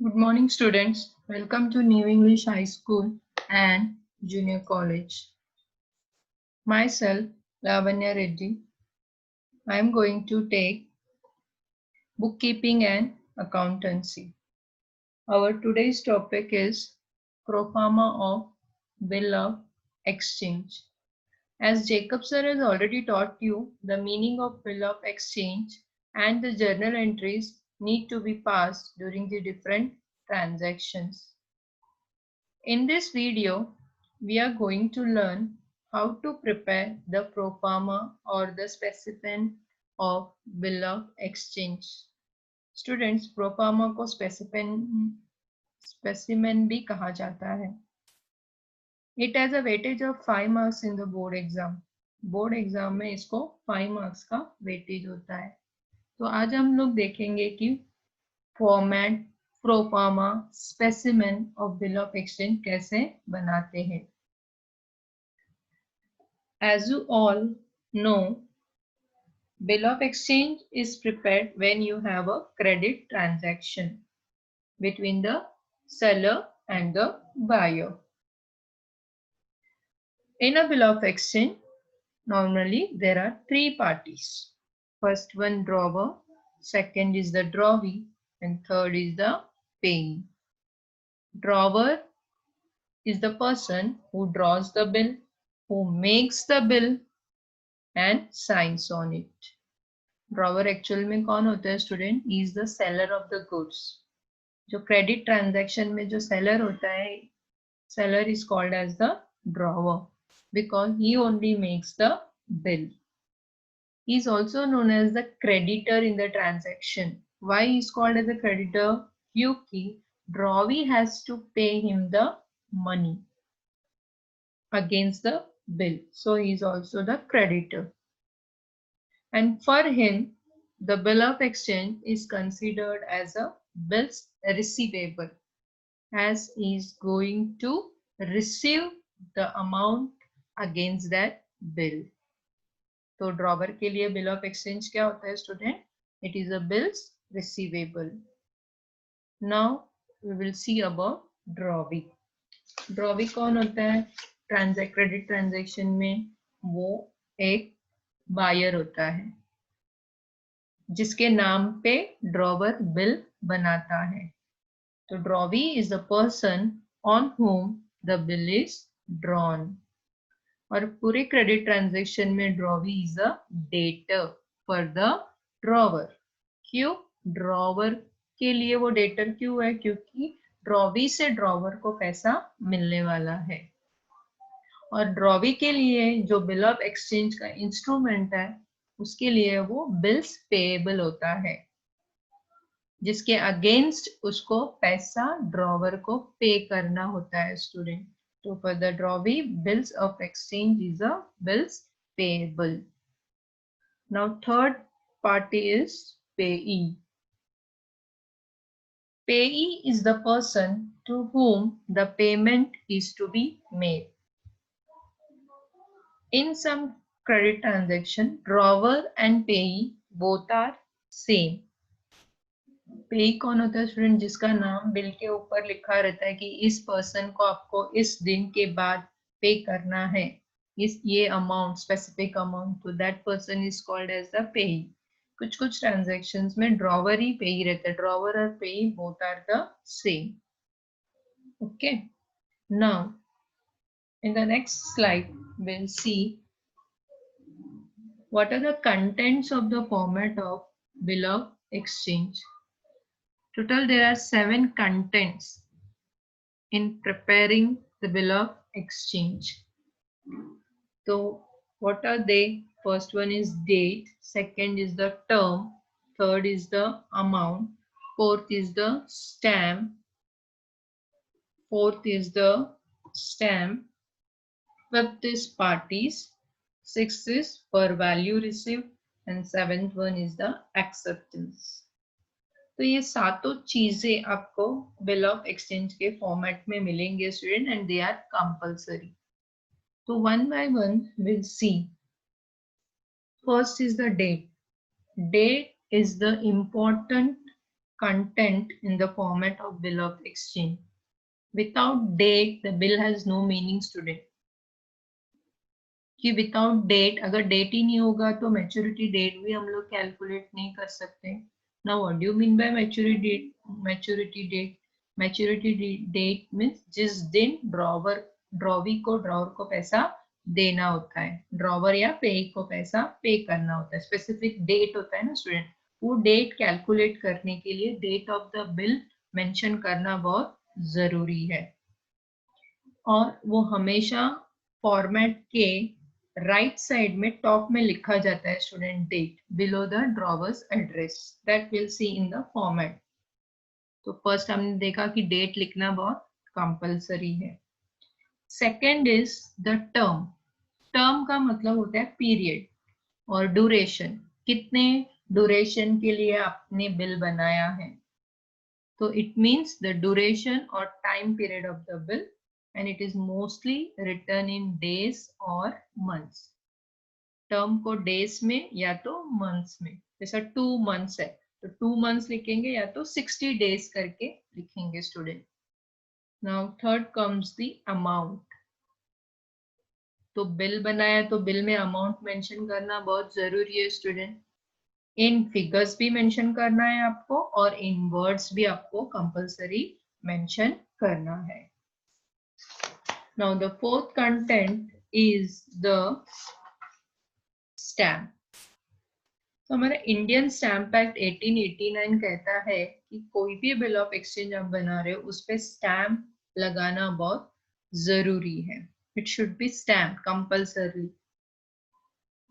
Good morning, students. Welcome to New English High School and Junior College. Myself, Lavanya Reddy. I am going to take bookkeeping and accountancy. Our today's topic is pro forma of bill of exchange. As Jacob sir has already taught you, the meaning of bill of exchange and the journal entries need to be passed during the different transactions. In this video, we are going to learn how to prepare the pro forma or the specimen of bill of exchange. Students, pro forma को specimen भी कहा जाता है. It has a weightage of 5 marks in the board exam. Board exam में इसको 5 marks का weightage होता है. तो आज हम लोग देखेंगे कि format proforma specimen of bill of exchange कैसे बनाते हैं. As you all know, bill of exchange is prepared when you have a credit transaction between the seller and the buyer. In a bill of exchange, normally there are three parties. First one, drawer, second is the drawee, and third is the payee. Drawer is the person who draws the bill, who makes the bill and signs on it. Drawer actual में कौन होता है student? Is the seller of the goods. जो credit transaction में जो seller होता है, seller is called as the drawer because he only makes the bill. He is also known as the creditor in the transaction. Why he is called as a creditor? क्योंकि drawee has to pay him the money against the bill. So he is also the creditor. And for him, the bill of exchange is considered as a bills receivable, as he is going to receive the amount against that bill. तो drawer के लिए bill of exchange क्या होता है student? It is a bills receivable. Now we will see about drawee. Drawee कौन होता है credit transaction में? वो एक बायर होता है जिसके नाम पे ड्रॉवर बिल बनाता है. तो drawee is the person on home the bill is drawn. और पूरे क्रेडिट ट्रांजैक्शन में drawee is a debtor for the drawer. क्यों? ड्रॉवर के लिए वो डेटर क्यों है? क्योंकि ड्रॉवी से ड्रॉवर को पैसा मिलने वाला है. और ड्रॉवी के लिए जो बिल ऑफ एक्सचेंज का इंस्ट्रूमेंट है उसके लिए वो बिल्स पेएबल होता है, जिसके अगेंस्ट उसको पैसा ड्रॉवर को पे करना होता है student. So for the drawee, bills of exchange is a bills payable. Now third party is payee. Payee is the person to whom the payment is to be made. In some credit transaction, drawer and payee both are same. पेई कौन होता है student? जिसका नाम bill के ऊपर लिखा रहता है कि इस पर्सन को आपको इस दिन के बाद पे करना है इस ये अमाउंट, स्पेसिफिक अमाउंट. तो that person is called as the payee. कुछ ट्रांजैक्शंस में ड्रॉवर ही पेई रहता है. ड्रॉवर और payee both are the same. Okay, now in the next slide we'll see what are the contents of the format of bill of exchange. Total there are 7 contents in preparing the bill of exchange. So what are they? First one is date, second is the term, third is the amount, fourth is the stamp, fifth is parties, sixth is per value received, and seventh one is the acceptance. तो ये सातों चीजें आपको bill of exchange के format में मिलेंगे student, and they are compulsory. तो one by one will see. First is the date. Date is the important content in the format of bill of exchange. Without date, the bill has no meaning, student. कि without date, अगर date ही नहीं होगा तो maturity date भी हम लोग calculate नहीं कर सकते. Now what do you mean by maturity date? Maturity date means जिस दिन ड्रॉवी को ड्रॉवर को पैसा देना होता है, ड्रॉवर या पे को पैसा पे करना होता है. स्पेसिफिक डेट होता है ना स्टूडेंट, वो डेट कैलकुलेट करने के लिए date of the bill mention करना बहुत जरूरी है. और वो हमेशा फॉर्मेट के राइट साइड में टॉप में लिखा जाता है student, date below the drawer's address, that will see in the format. तो फर्स्ट हमने देखा कि डेट लिखना बहुत कंपलसरी है. Second is the term. Term का मतलब होता है पीरियड और ड्यूरेशन, कितने ड्यूरेशन के लिए आपने बिल बनाया है. तो इट मीन्स द ड्यूरेशन और time period of the bill, and it is mostly written in days or months. Term को डेज में या तो मंथ्स में, जैसा 2 months है तो 2 months लिखेंगे या तो 60 days करके लिखेंगे student. Now third comes the amount. तो बिल बनाया तो बिल में अमाउंट मेंशन करना बहुत जरूरी है स्टूडेंट. इन फिगर्स भी मेंशन करना है आपको और इन वर्ड्स भी आपको कंपलसरी मेंशन करना है. Now the fourth content is the stamp. तो हमारा इंडियन स्टैम्प एक्ट 1889 कहता है कि कोई भी बिल ऑफ एक्सचेंज आप बना रहे हो उस पे स्टैम्प लगाना बहुत जरूरी है. It should be stamp compulsory,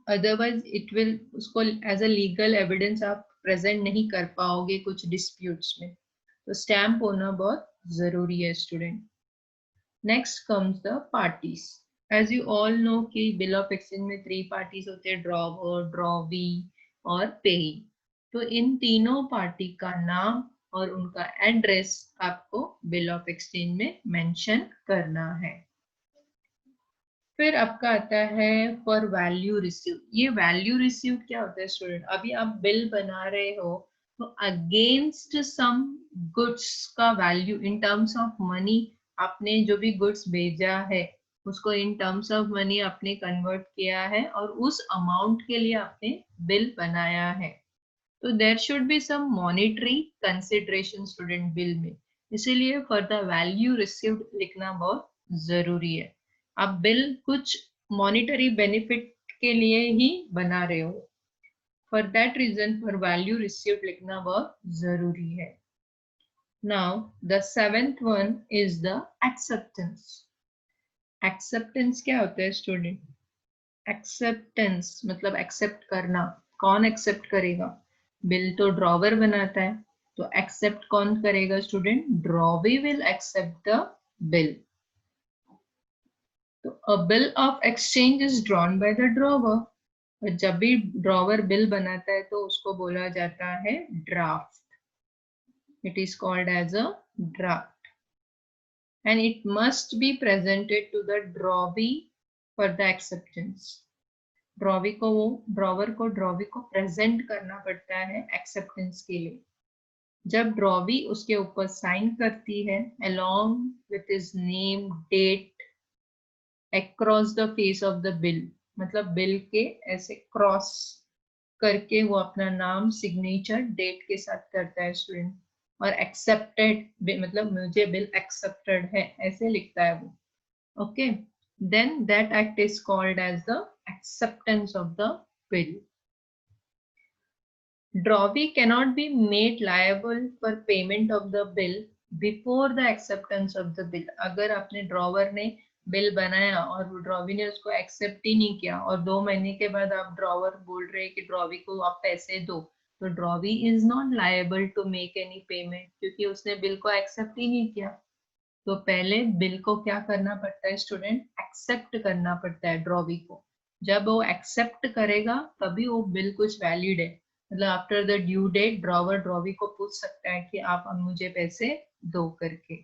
otherwise it will, उसको एज अ लीगल एविडेंस आप प्रेजेंट नहीं कर पाओगे कुछ डिस्प्यूट्स में. तो स्टैम्प होना बहुत जरूरी है student. Next comes the parties. As you all know कि bill of exchange में 3 parties होते हैं, drawer, drawee और payee. तो इन तीनों पार्टी का नाम और उनका एड्रेस आपको bill of exchange में मेंशन करना है. फिर आपका आता है for value received. ये value received क्या होता है स्टूडेंट? अभी आप बिल बना रहे हो तो अगेंस्ट सम गुड्स का value in terms of money, आपने जो भी गुड्स भेजा है उसको इन टर्म्स ऑफ मनी आपने कन्वर्ट किया है और उस अमाउंट के लिए आपने बिल बनाया है. तो there should be some monetary consideration student bill में, इसीलिए फॉर द वैल्यू रिसीव्ड लिखना बहुत जरूरी है. आप बिल कुछ मॉनेटरी बेनिफिट के लिए ही बना रहे हो, for that reason for value received लिखना बहुत जरूरी है. Now the seventh one is the acceptance. Acceptance क्या होता है स्टूडेंट? Acceptance मतलब एक्सेप्ट करना. कौन एक्सेप्ट करेगा? बिल तो ड्रॉवर बनाता है, तो एक्सेप्ट कौन करेगा student? Drawee will accept the bill. तो a bill of exchange is drawn by the drawer. जब भी ड्रॉवर बिल बनाता है तो उसको बोला जाता है draft. It is called as a draft and it must be presented to the drawee for the acceptance. Drawee को ड्रॉवी को प्रेजेंट करना पड़ता है एक्सेप्टेंस के लिए. जब ड्रॉवी उसके ऊपर साइन करती है along with his name, date across the face of the bill, मतलब बिल के ऐसे क्रॉस करके वो अपना नाम, सिग्नेचर, डेट के साथ करता है स्टूडेंट. और एक्सेप्टेड मतलब मुझे बिल एक्सेप्टेड है ऐसे लिखता है वो. Okay, then that act is called as the acceptance of the bill. Drawee cannot be made liable for payment of the bill before the acceptance of the bill. अगर आपने drawer ने bill बनाया और ड्रॉवी ने उसको accept ही नहीं किया और 2 महीने के बाद आप ड्रॉवर बोल रहे हैं कि ड्रॉवी को आप पैसे दो, तो drawee is not liable to make any payment क्योंकि उसने बिल को एक्सेप्ट ही नहीं किया. तो पहले बिल को क्या करना पड़ता है स्टूडेंट? एक्सेप्ट करना पड़ता है ड्रॉवी को. जब वो एक्सेप्ट करेगा तभी वो बिल कुछ वैलिड है. मतलब after the due date drawer drawee को पूछ सकता है कि आप मुझे पैसे दो करके.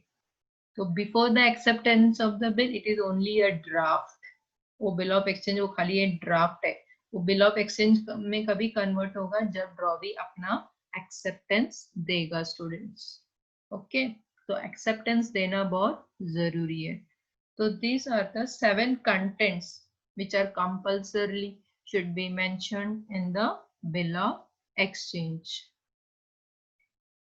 तो before the acceptance of the bill it is only a draft. वो बिल ऑफ एक्सचेंज वो खाली एक ड्राफ्ट है. वो बिल ऑफ एक्सचेंज में कभी कन्वर्ट होगा जब ड्रॉवी अपना एक्सेप्टेंस देगा स्टूडेंट्स। ओके, तो एक्सेप्टेंस देना बहुत जरूरी है। तो these are the 7 contents which are compulsorily should be mentioned in the bill of exchange.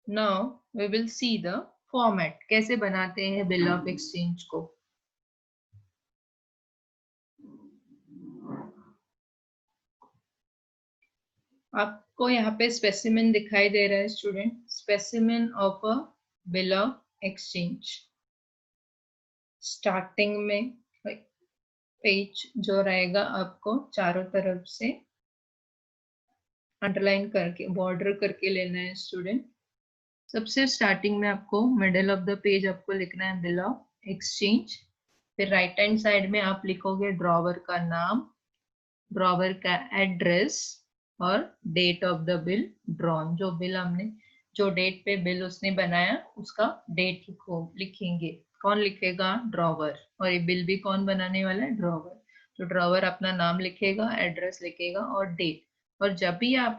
Now we will see the format, कैसे बनाते हैं bill of exchange को। आपको यहाँ पे स्पेसिमेन दिखाई दे रहा है student, specimen of a bill of exchange. Starting में पेज जो रहेगा आपको चारों तरफ से अंडरलाइन करके बॉर्डर करके लेना है स्टूडेंट। सबसे स्टार्टिंग में आपको मिडिल ऑफ द पेज आपको लिखना है बिल ऑफ एक्सचेंज। फिर राइट हैंड साइड में आप लिखोगे ड्रॉवर का नाम, ड्रॉवर का एड्रेस और date of the bill drawn. जो बिल हमने, जो डेट पे बिल उसने बनाया उसका डेट लिखेंगे। कौन लिखेगा? ड्रॉवर। और ये बिल भी कौन बनाने वाला है? ड्रॉवर। तो ड्रॉवर अपना नाम लिखेगा, एड्रेस लिखेगा और डेट। और जब भी आप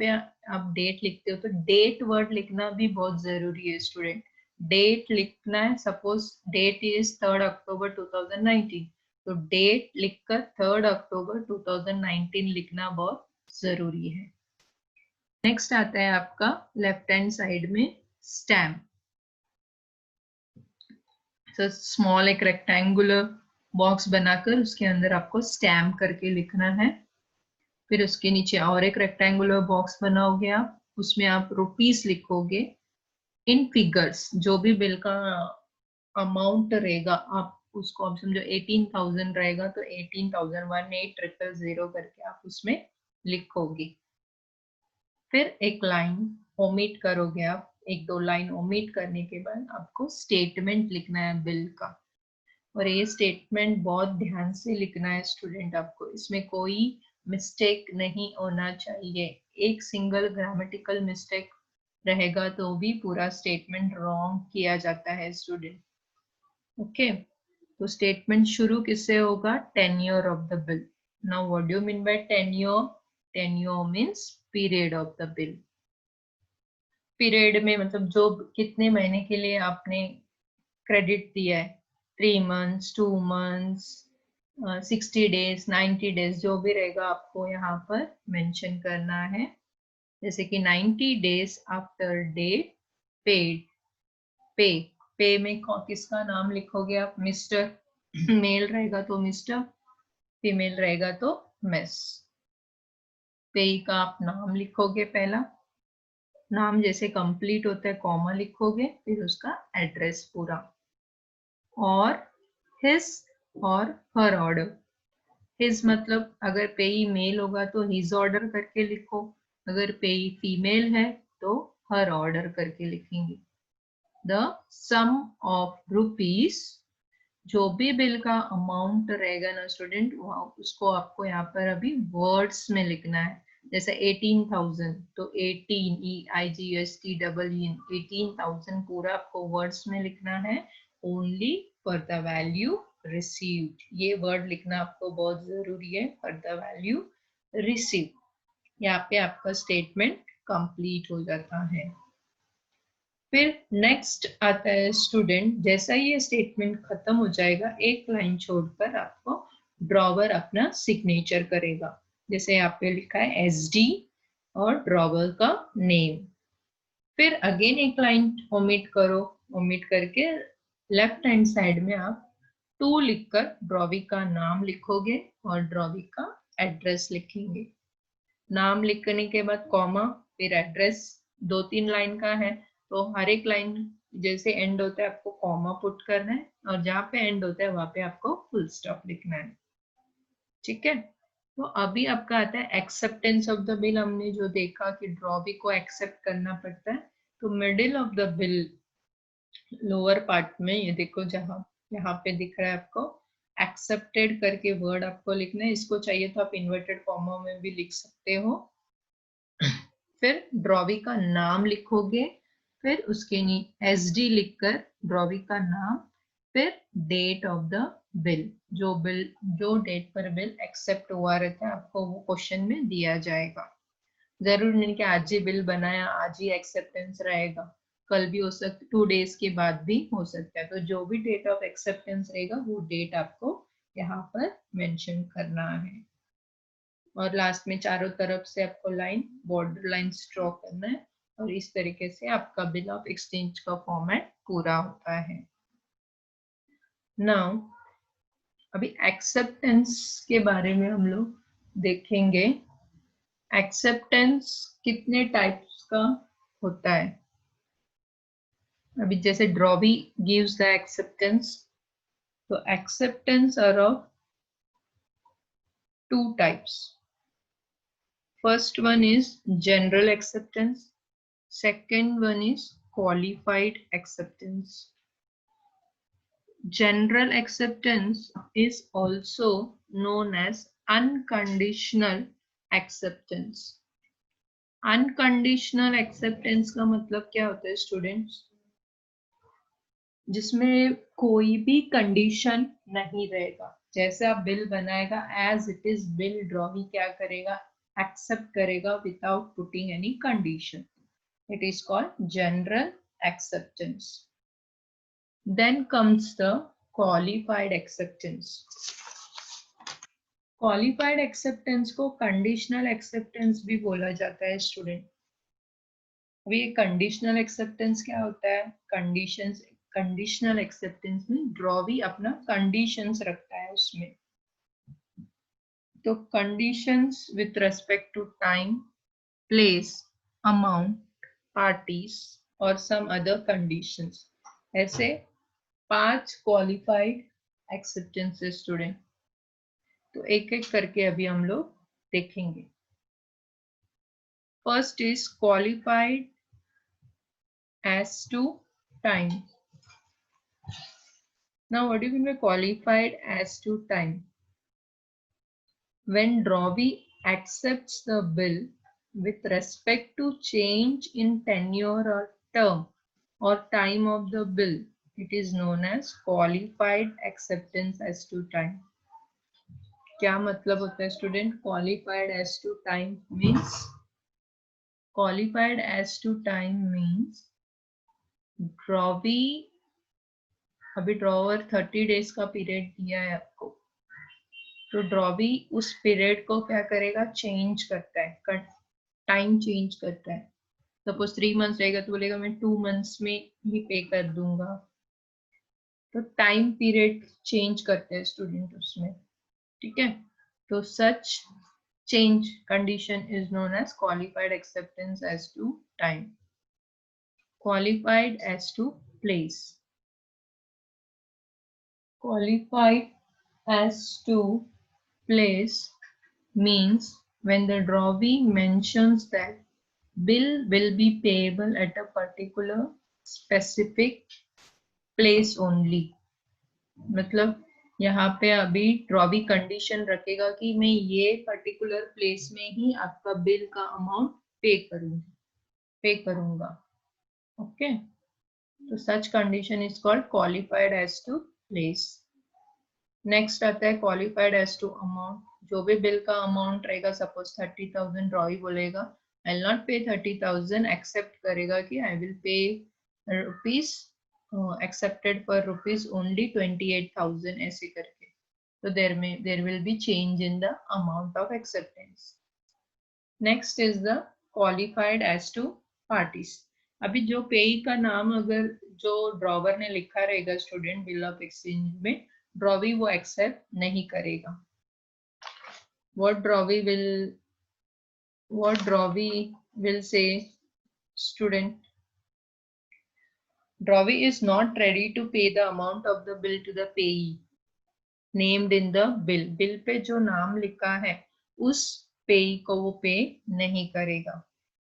डेट लिखते हो तो डेट वर्ड लिखना भी बहुत जरूरी है स्टूडेंट। डेट लिखना है, सपोज डेट इज 3 अक्टूबर 2019, तो डेट लिखकर 3 अक्टूबर 2019 लिखना बहुत जरूरी है। नेक्स्ट आता है आपका लेफ्ट हैंड साइड में स्टैम्प। तो स्मॉल एक रेक्टेंगुलर बॉक्स बनाकर उसके अंदर आपको स्टैम्प करके लिखना है। फिर उसके नीचे और एक रेक्टेंगुलर बॉक्स बनाओगे आप, उसमें आप रुपीस लिखोगे इन फिगर्स। जो भी बिल का अमाउंट रहेगा आप उसको, आप समझो 18,000 रहेगा तो 18,000 करके आप उसमें लिखोगे। फिर एक लाइन ओमिट करोगे आप, 1-2 लाइन ओमिट करने के बाद आपको स्टेटमेंट लिखना है बिल का। और ये स्टेटमेंट बहुत ध्यान से लिखना है स्टूडेंट आपको, इसमें कोई मिस्टेक नहीं होना चाहिए। एक सिंगल ग्रामेटिकल मिस्टेक रहेगा तो भी पूरा स्टेटमेंट रॉन्ग किया जाता है स्टूडेंट। ओके, तो स्टेटमेंट शुरू किससे होगा? Tenure of the bill. Now what do you mean bye tenure? Tenure means period of the bill. Period में मतलब जो कितने महीने के लिए आपने क्रेडिट दिया है, 3 months, 2 months, 60 days, 90 days, जो भी रहेगा आपको यहाँ पर मेंशन करना है। जैसे कि 90 days आफ्टर डेट पेड। पे, पे में किसका नाम लिखोगे आप? मिस्टर। मेल रहेगा तो मिस्टर, फीमेल रहेगा तो मिस। पे का आप नाम लिखोगे, पहला नाम जैसे कंप्लीट होता है कॉमा लिखोगे, फिर उसका एड्रेस पूरा, और हिज और हर ऑर्डर। हिज मतलब अगर पेई मेल होगा तो हिज ऑर्डर करके लिखो, अगर पेई फीमेल है तो हर ऑर्डर करके लिखेंगे। द सम ऑफ रुपीस, जो भी बिल का अमाउंट रहेगा ना स्टूडेंट, उसको आपको यहाँ पर अभी वर्ड्स में लिखना है। जैसे 18,000 तो 18,18,000 पूरा आपको वर्ड्स में लिखना है। Only for the value received, ये वर्ड लिखना आपको बहुत जरूरी है, फॉर द वैल्यू रिसीव्ड। यहाँ पे आपका स्टेटमेंट कंप्लीट हो जाता है। फिर नेक्स्ट आता है स्टूडेंट, जैसा ये स्टेटमेंट खत्म हो जाएगा एक लाइन छोड़कर आपको ड्रॉवर अपना सिग्नेचर करेगा। जैसे यहाँ पे लिखा है SD और ड्रॉवर का नेम। फिर अगेन एक लाइन ओमिट करो, ओमिट करके लेफ्ट हैंड साइड में आप 2 लिखकर ड्रॉवी का नाम लिखोगे और ड्रॉवी का एड्रेस लिखेंगे। नाम लिखने के बाद कॉमा, फिर एड्रेस 2-3 लाइन का है तो हर एक लाइन जैसे एंड होता है आपको कॉमा पुट करना है, और जहां पे एंड होता है वहां पे आपको फुल स्टॉप लिखना है। ठीक है, तो अभी आपका आता है एक्सेप्टेंस ऑफ द बिल। हमने जो देखा कि ड्रॉवी को एक्सेप्ट करना पड़ता है, तो middle of the bill lower part में ये देखो, जहां यहाँ पे दिख रहा है आपको एक्सेप्टेड करके वर्ड आपको लिखना है। इसको चाहिए तो आप इन्वर्टेड कॉमा में भी लिख सकते हो। फिर ड्रॉवी का नाम लिखोगे, फिर उसके नीचे SD लिखकर ड्रॉवी का नाम, फिर डेट ऑफ द बिल, जो डेट पर बिल एक्सेप्ट हुआ रहता है आपको वो क्वेश्चन में दिया जाएगा। जरूर नहीं कि आज ही बिल बनाया आज ही एक्सेप्टेंस रहेगा, कल भी हो सकता, 2 days के बाद भी हो सकता है। तो जो भी डेट ऑफ एक्सेप्टेंस रहेगा वो डेट आपको यहाँ पर मेंशन करना है। और लास्ट में चारों तरफ से आपको लाइन, बॉर्डर लाइंस ड्रॉ करना है और इस तरीके से आपका बिल ऑफ एक्सचेंज का फॉर्मेट पूरा होता है। नाउ अभी एक्सेप्टेंस के बारे में हम लोग देखेंगे। एक्सेप्टेंस कितने टाइप्स का होता है। अभी जैसे ड्रॉवी गिव्स द एक्सेप्टेंस, तो acceptance are of 2 types. First one is general acceptance, second one is qualified acceptance. General acceptance is also known as unconditional acceptance. Unconditional acceptance का मतलब क्या होता है स्टूडेंट्स, जिसमें कोई भी कंडीशन नहीं रहेगा। जैसे आप बिल बनाएगा as it is bill drawee क्या करेगा, एक्सेप्ट करेगा without putting any condition. It is called general acceptance. Then comes the qualified acceptance. Qualified acceptance को कंडीशनल एक्सेप्टेंस भी बोला जाता है स्टूडेंट। अभी ये कंडीशनल एक्सेप्टेंस क्या होता है, कंडीशंस, कंडीशनल एक्सेप्टेंस में ड्रॉवी अपना कंडीशंस रखता है उसमें। तो conditions with respect to time, place, amount, parties और सम अदर कंडीशंस, ऐसे 5 क्वालिफाइड एक्सेप्टेंस स्टूडेंट। तो एक एक करके अभी हम लोग देखेंगे। First is qualified as to time. Now what do you mean by qualified as to time? When drawee accepts the bill with respect to change in tenure or term or time of the bill, it is known as qualified acceptance as to time. क्या मतलब होता है student qualified as to time means? Qualified as to time means drawee, अभी drawer 30 days का period दिया है आपको, तो ड्रॉवी उस पीरियड को क्या करेगा, चेंज करता है, टाइम चेंज करता है। सपोज 3 months रहेगा तो बोलेगा मैं 2 months में ही पे कर दूंगा। तो टाइम पीरियड चेंज करते हैं स्टूडेंट उसमें, ठीक है। तो सच change condition is known as qualified acceptance as to time. Qualified as to place. Qualified as to place means when the drawee mentions that bill will be payable at a particular specific place only. मतलब यहाँ पे अभी drawee condition रखेगा कि मैं ये particular place में ही आपका बिल का अमाउंट पे करूंगा। ओके, तो such condition is called qualified as to place. Next आता है क्वालिफाइड एज टू अमाउंट। जो भी बिल का अमाउंट रहेगा, सपोज 30,000, ड्रॉवी बोलेगा आई विल नॉट पे 30,000, एक्सेप्ट करेगा कि I will pay rupees accepted for rupees only 28,000 ऐसे करके। तो there will be change in the amount of acceptance. Next is the qualified as to parties. अभी जो पेई का नाम अगर जो ड्रॉवर ने लिखा रहेगा स्टूडेंट बिल ऑफ एक्सचेंज में, ड्रॉवी वो एक्सेप्ट नहीं करेगा। what drawee will say student, drawee is not ready to pay the amount of the bill to the payee named in the bill. Bill pay जो नाम लिखा है उस पेई को वो पे नहीं करेगा।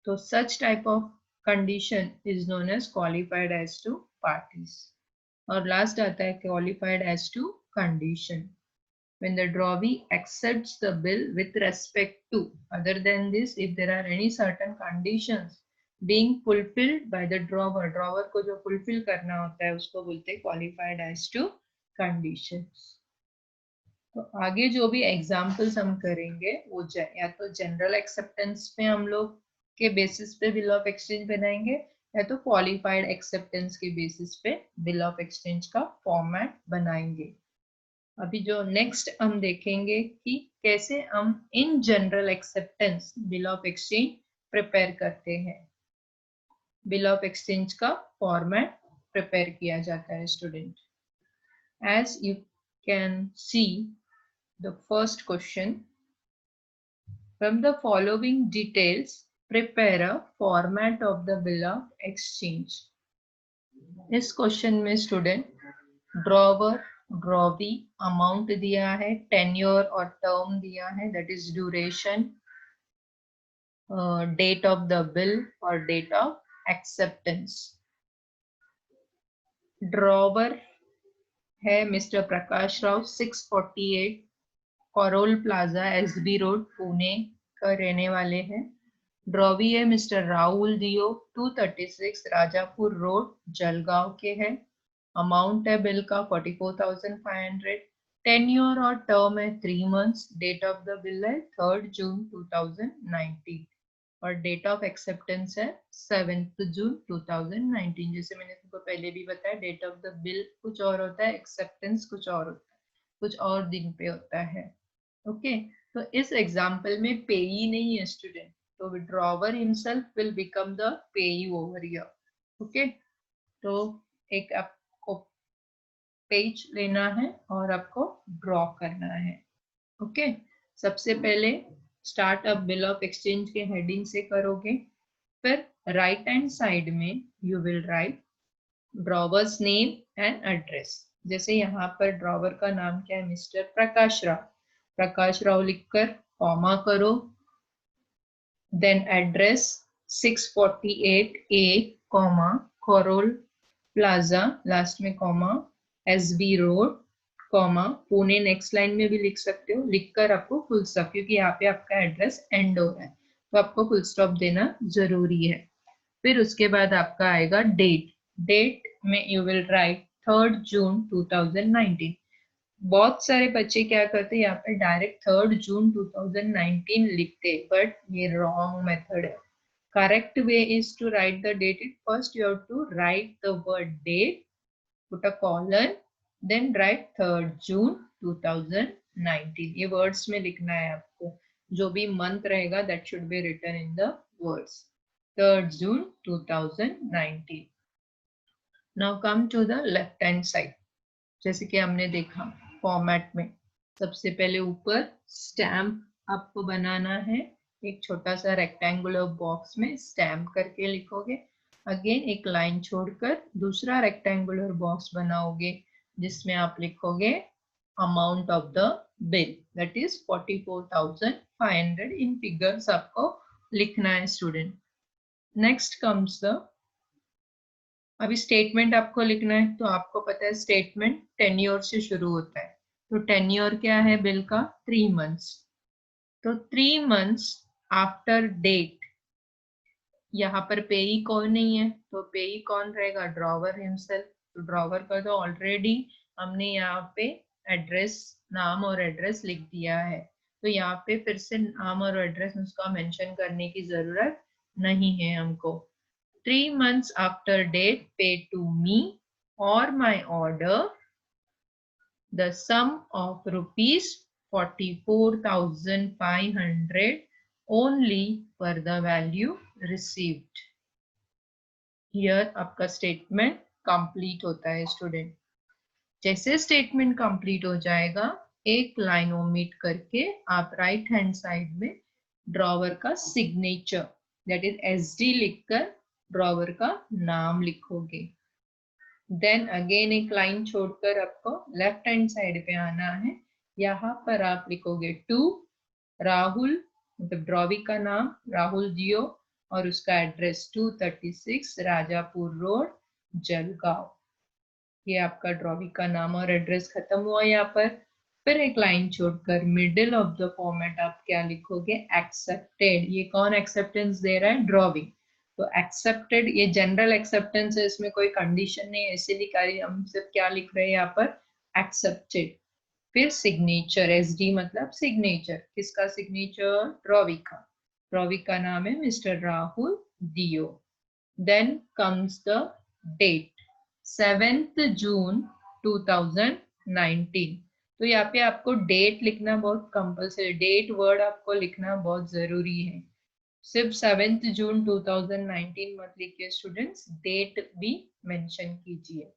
तो such type of condition is known as qualified as to parties. और लास्ट आता है qualified as to condition. When the drawee accepts the bill with respect to, other than this, if there are any certain conditions being fulfilled by the drawer, drawer को जो fulfill करना होता है उसको बोलते हैं qualified as to conditions. तो आगे जो भी एग्जाम्पल्स हम करेंगे वो या तो जनरल एक्सेप्टेंस में हम लोग के बेसिस पे बिल ऑफ एक्सचेंज बनाएंगे या तो क्वालिफाइड एक्सेप्टेंस के बेसिस पे बिल ऑफ एक्सचेंज का फॉर्मेट बनाएंगे। अभी जो नेक्स्ट हम देखेंगे कि कैसे हम इन general acceptance bill of exchange prepare करते हैं। बिल ऑफ एक्सचेंज का फॉर्मेट प्रिपेयर किया जाता है student. As you can see the first question, from the following details prepare a format of the bill of exchange। इस question में student drawer drawee amount दिया है, टेन्योर और term दिया है, that is duration, date of the bill और date of acceptance. Drawer है mister Prakash Rao, 648 Karol plaza, SB road, Pune का रहने वाले हैं। ड्रॉवी है मिस्टर राहुल दियो, 236 राजापुर रोड, जलगांव के हैं। अमाउंट है बिल का 44,500। टेन्योर और टर्म है 3 months. Date of the bill है 3 जून 2019 और डेट ऑफ एक्सेप्टेंस है 7 जून 2019। जैसे मैंने तुमको पहले भी बताया, डेट ऑफ द बिल कुछ और होता है, एक्सेप्टेंस कुछ और होता है, कुछ और दिन पे होता है। ओके, तो इस एग्जाम्पल में पेई नहीं है स्टूडेंट, तो विड्रॉवर हिमसेल्फ विल बिकम द पेई ओवर हियर। ओके, तो एक आपको पेज लेना है और आपको ड्रॉ करना है। ओके, सबसे पहले start up bill of exchange के हेडिंग से करोगे, फिर राइट हैंड साइड में you will write drawer's name and address. जैसे यहाँ पर ड्रॉवर का नाम क्या है, मिस्टर प्रकाश राव। प्रकाश राव लिखकर कॉमा करो, then address 648A comma Karol plaza, last में comma, SB road comma Pune. Next line में भी लिख सकते हो, लिखकर आपको फुल स्टॉप, क्योंकि यहाँ पे आपका एड्रेस एंड हो रहा है तो आपको फुल स्टॉप देना जरूरी है। फिर उसके बाद आपका आएगा डेट। डेट में यू विल राइट 3 जून 2019। बहुत सारे बच्चे क्या करते हैं, यहाँ पे डायरेक्ट 3 जून 2019 लिखते, बट ये रॉन्ग मेथड है। Correct way is to write the date. First you have to write the word date, put a colon, then write 3 June 2019। ये वर्ड्स में लिखना है आपको, जो भी मंथ रहेगा that should be written in the words। 3 June 2019। Now come to the left hand side। जैसे कि हमने देखा फॉर्मेट में, सबसे पहले ऊपर स्टैम्प आपको बनाना है। एक छोटा सा रेक्टेंगुलर बॉक्स में स्टैम्प करके लिखोगे। अगेन एक लाइन छोड़कर दूसरा रेक्टेंगुलर बॉक्स बनाओगे जिसमें आप लिखोगे amount of the bill, that is 44,500 in figures आपको लिखना है स्टूडेंट। नेक्स्ट कम्स द, अभी स्टेटमेंट आपको लिखना है, तो आपको पता है स्टेटमेंट टेन्योर से शुरू होता है। तो टेन्योर क्या है बिल का, 3 मंथ्स। तो 3 मंथ्स आफ्टर डेट, यहाँ पर पेई कौन नहीं है, तो पेई कौन रहेगा, ड्रॉवर हिमसेल्फ। तो ड्रॉवर का तो ऑलरेडी हमने यहाँ पे एड्रेस, नाम और एड्रेस लिख दिया है, तो यहाँ पे फिर से नाम और एड्रेस उसका मेंशन करने की जरूरत नहीं है हमको। 3 months after date paid to me or my order the sum of rupees 44,500 only for the value received। Here आपका स्टेटमेंट कंप्लीट होता है स्टूडेंट। जैसे स्टेटमेंट कंप्लीट हो जाएगा, एक लाइन ओमिट करके आप राइट हैंड साइड में ड्रॉवर का सिग्नेचर, दैट इज एसडी, लिखकर ड्रॉवर का नाम लिखोगे। देन अगेन एक लाइन छोड़कर आपको लेफ्ट हैंड साइड पे आना है। यहाँ पर आप लिखोगे टू राहुल, मतलब ड्रॉवी का नाम राहुल जियो और उसका एड्रेस 236 राजापुर रोड, जलगांव। ये आपका ड्रॉवी का नाम और एड्रेस खत्म हुआ यहाँ पर। फिर एक लाइन छोड़कर मिडिल ऑफ द फॉर्मेट आप क्या लिखोगे, एक्सेप्टेड। ये कौन एक्सेप्टेंस दे रहा है, ड्रॉवी। तो एक्सेप्टेड ये जनरल एक्सेप्टेंस है, इसमें कोई कंडीशन नहीं है, इसीलिए हम सिर्फ क्या लिख रहे हैं यहाँ पर, एक्सेप्टेड। फिर सिग्नेचर, एसडी मतलब सिग्नेचर, किसका सिग्नेचर, ड्रॉवी का। ड्रॉवी का नाम है Mr Rahul Deo. Then comes the date 7th June 2019। तो यहाँ पे आपको डेट लिखना बहुत कंपल्सरी, डेट वर्ड आपको लिखना बहुत जरूरी है। सिर्फ 7th जून 2019 मत लिखिए स्टूडेंट्स, डेट भी मेंशन कीजिए।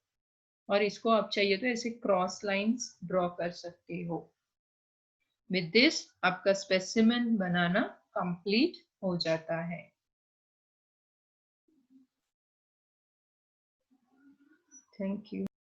और इसको आप चाहिए तो ऐसे क्रॉस लाइंस ड्रॉ कर सकते हो। विद दिस आपका स्पेसिमेन बनाना कंप्लीट हो जाता है। Thank you.